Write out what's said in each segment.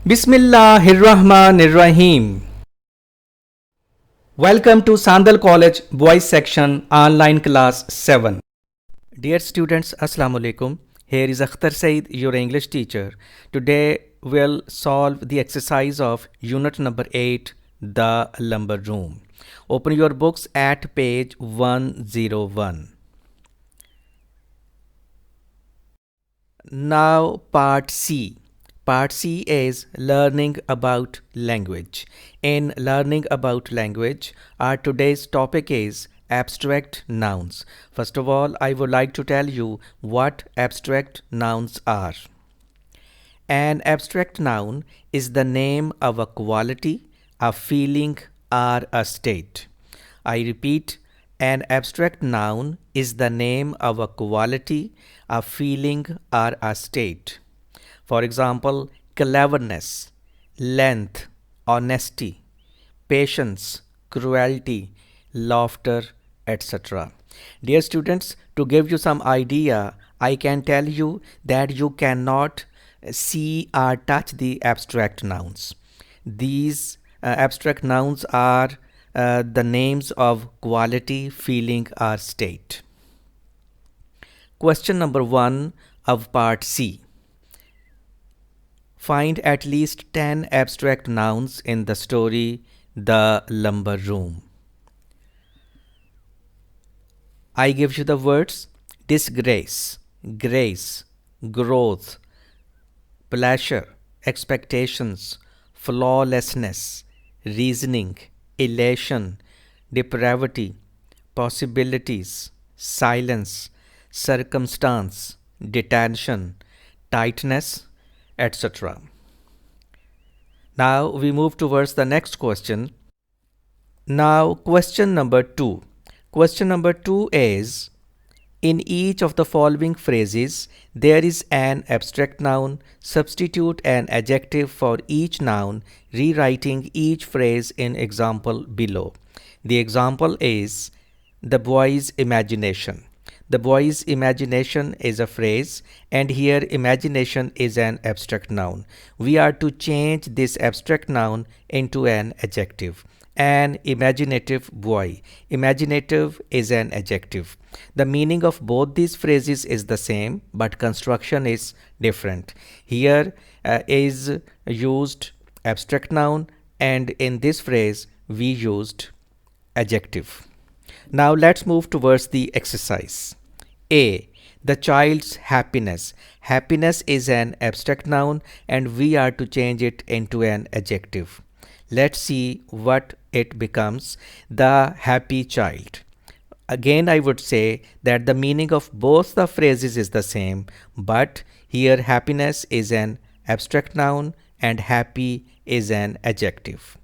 Bismillahirrahmanirrahim. Welcome to Sandal College Boys Section Online Class 7. Dear students, Assalamu alaikum. Here is Akhtar Saeed, your English teacher. Today we'll solve the exercise of unit number 8, the lumber room. Open your books at page 101. Now part C. Part C is learning about language. In learning about language, our today's topic is abstract nouns. First of all, I would like to tell you what abstract nouns are. An abstract noun is the name of a quality, a feeling, or a state. I repeat, an abstract noun is the name of a quality, a feeling, or a state. For example, cleverness, length, honesty, patience, cruelty, laughter, etc. Dear students, to give you some idea, I can tell you that you cannot see or touch the abstract nouns. These abstract nouns are the names of quality, feeling, or state. Question number 1 of part C. Find at least 10 abstract nouns in the story The Lumber Room. I give you the words disgrace, grace, growth, pleasure, expectations, flawlessness, reasoning, elation, depravity, possibilities, silence, circumstance, detention, tightness, etc. Now we move towards the next question. Now question number 2. Question number 2 is, in each of the following phrases, there is an abstract noun. Substitute an adjective for each noun, rewriting each phrase in example below. The example is the boy's imagination. The boy's imagination is a phrase, and here imagination is an abstract noun. We are to change this abstract noun into an adjective. An imaginative boy. Imaginative is an adjective. The meaning of both these phrases is the same, but construction is different. Here is used abstract noun, and in this phrase we used adjective. Now let's move towards the exercise. A. The child's happiness. Happiness is an abstract noun, and we are to change it into an adjective. Let's see what it becomes. The happy child. Again, I would say that the meaning of both the phrases is the same, but here happiness is an abstract noun and happy is an adjective.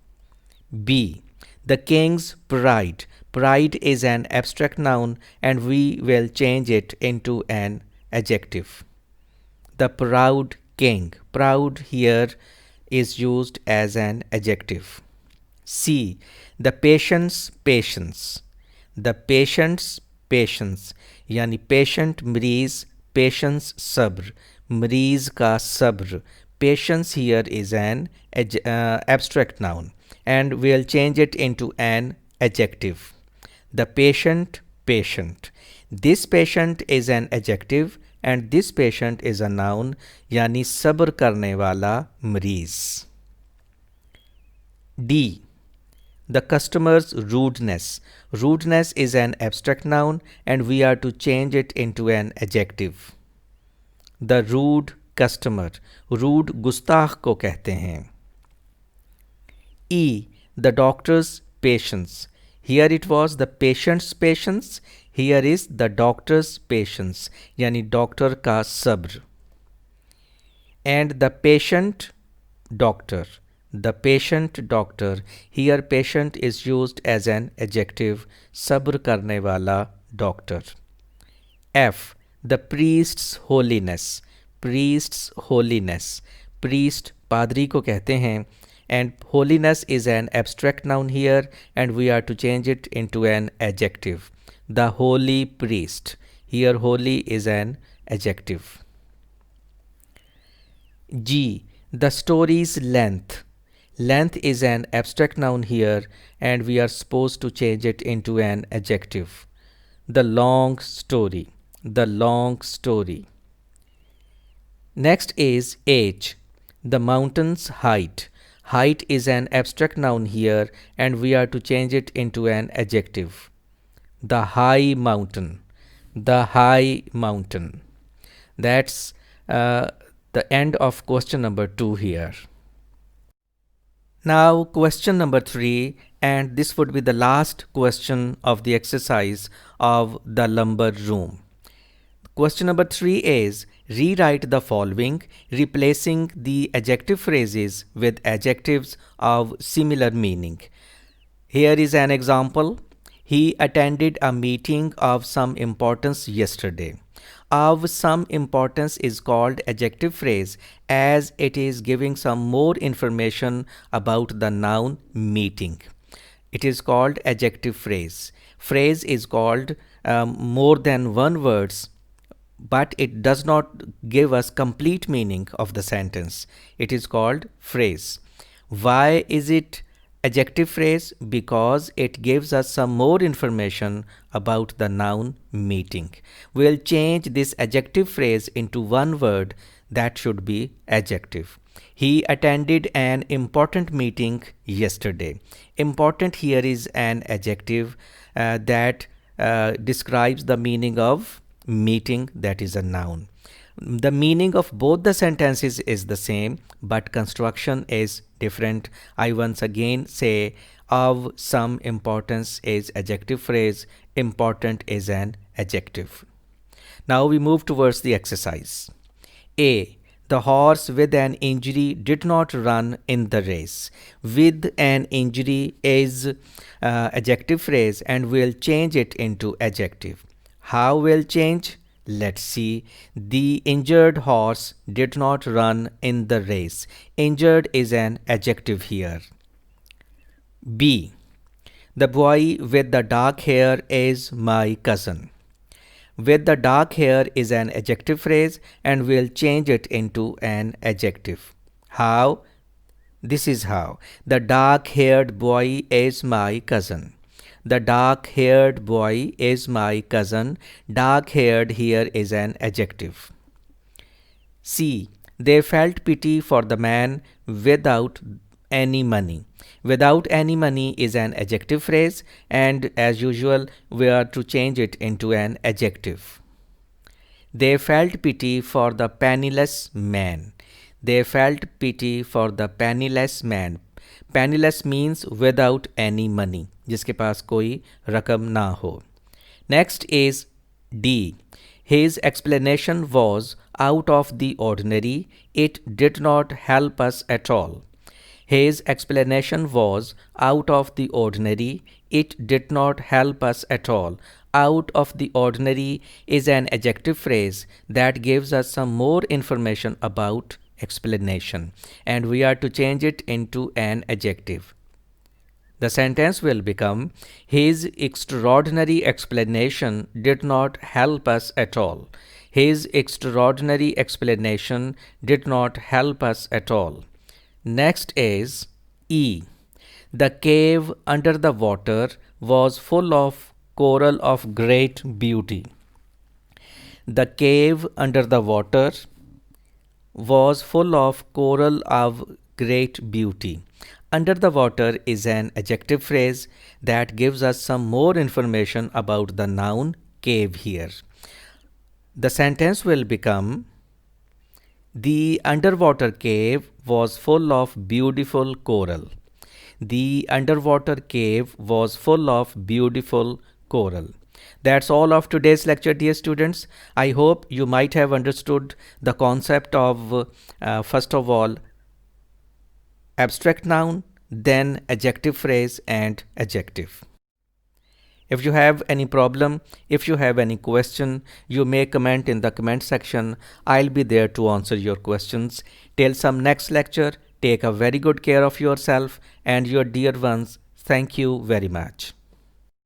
B. The king's pride. Pride is an abstract noun, and we will change it into an adjective. The proud king. Proud here is used as an adjective. C. The patient's patience. The patient's patience. यानी patient मरीज, patience sabr, मरीज का sabr. Patience here is an abstract noun, and we'll change it into an adjective. The patient, patient. This patient is an adjective and this patient is a noun, यानी सब्र करने वाला मरीज. D. The customer's rudeness. Rudeness is an abstract noun and we are to change it into an adjective. The rude customer. Rude गुस्ताख को कहते हैं. E. The doctor's patience. Here it was the patient's patience. Here is the doctor's patience. यानी doctor का सब्र. And the patient doctor. The patient doctor. Here patient is used as an adjective. सब्र करने वाला doctor. F. The priest's holiness. Priest's holiness. Priest पादरी को कहते हैं. And holiness is an abstract noun here, and we are to change it into an adjective. The holy priest. Here holy is an adjective. G. The story's length. Length is an abstract noun here, and we are supposed to change it into an adjective. The long story. The long story. Next is age. The mountain's height. Height is an abstract noun here, and we are to change it into an adjective. The high mountain. The high mountain. That's the end of question number 2 here. Now question number 3, and this would be the last question of the exercise of the lumber room. Question number 3 is rewrite the following, replacing the adjective phrases with adjectives of similar meaning. Here is an example. He attended a meeting of some importance yesterday. Of some importance is called adjective phrase as it is giving some more information about the noun meeting. It is called adjective phrase. Phrase is called more than one words, but it does not give us complete meaning of the sentence. It is called phrase. Why is it adjective phrase? Because it gives us some more information about the noun meeting. We'll change this adjective phrase into one word that should be adjective. He attended an important meeting yesterday. Important here is an adjective that describes the meaning of meeting, that is a noun. The meaning of both the sentences is the same, but construction is different. I once again say of some importance is adjective phrase, important is an adjective. Now we move towards the exercise. A. The horse with an injury did not run in the race. With an injury is adjective phrase, and we'll change it into adjective. How will change? Let's see. The injured horse did not run in the race. Injured is an adjective here. B. The boy with the dark hair is my cousin. With the dark hair is an adjective phrase, and we'll change it into an adjective. How? This is how. The dark-haired boy is my cousin. The dark-haired boy is my cousin. Dark-haired here is an adjective. C. They felt pity for the man without any money. Without any money is an adjective phrase, and as usual we are to change it into an adjective. They felt pity for the penniless man. They felt pity for the penniless man. Penniless means without any money, जिसके पास कोई रकम ना हो. Next is D. His explanation was out of the ordinary. It did not help us at all. His explanation was out of the ordinary. It did not help us at all. Out of the ordinary is an adjective phrase that gives us some more information about explanation, and we are to change it into an adjective. The sentence will become, his extraordinary explanation did not help us at all. His extraordinary explanation did not help us at all. Next is E. The cave under the water was full of coral of great beauty. The cave under the water was full of coral of great beauty. Under the water is an adjective phrase that gives us some more information about the noun cave here. The sentence will become, the underwater cave was full of beautiful coral. The underwater cave was full of beautiful coral. That's all of today's lecture, dear students. I hope you might have understood the concept of, first of all, abstract noun, then adjective phrase and adjective. If you have any problem, if you have any question, you may comment in the comment section. I'll be there to answer your questions. Till some next lecture, take a very good care of yourself and your dear ones. Thank you very much.